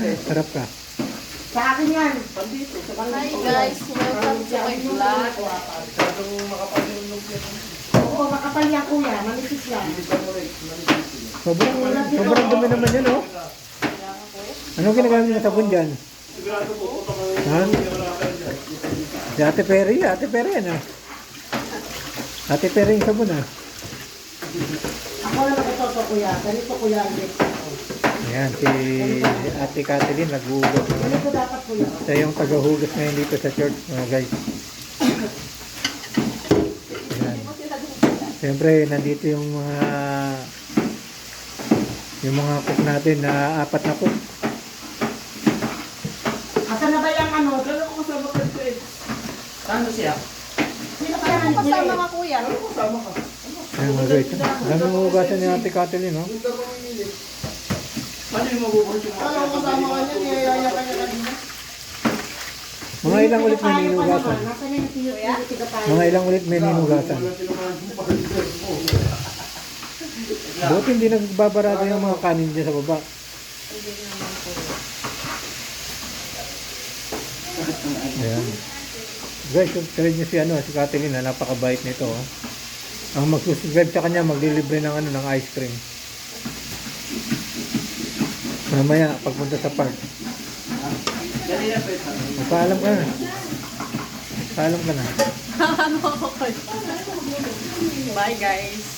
Sarap ka. Sa akin yan. Hi guys, welcome to my vlog. Oo, makapal yan kuya. Manipis yan. Sobrang dumi naman yan, oh. Anong ginagamit mo sabon dyan? Ha? Si Ate Perry yan, ah. Ate Perry yung sabon, ah. Ako naman ito kuya. Ganito kuya. Ayan, si Ate Kathleen naghuhugas. Ganito dapat kuya. Siya yung tagahugas ngayon dito sa church, mga guys. Ayan. Siyempre, nandito yung mga cook natin na 4 na cook. Asan na ba yung ano? Saan ba siya? Sino kaya Ano nanigili? kasama ka kuya? Ayan, mga guys. Alam mo hugasan ni Ate Kathleen, no? Paano yung mabubulit yung Alam ko kasama ka niya. Niyayaya ka niya kanina. Mga ilang ulit may ninugasan? Nasaan yung tiga tayo? Mga ilang ulit may ninugasan? Buti hindi nagbabarado yung mga kanin dyan sa baba. Ayan. Guys, subscribe nyo si Kathleen na napakabait nito. Oh. Ang magsusubscribe sa kanya, maglilibre ng ice cream. Mamaya, pagpunta sa park. Paalam ka na. Paalam ka na. Bye guys.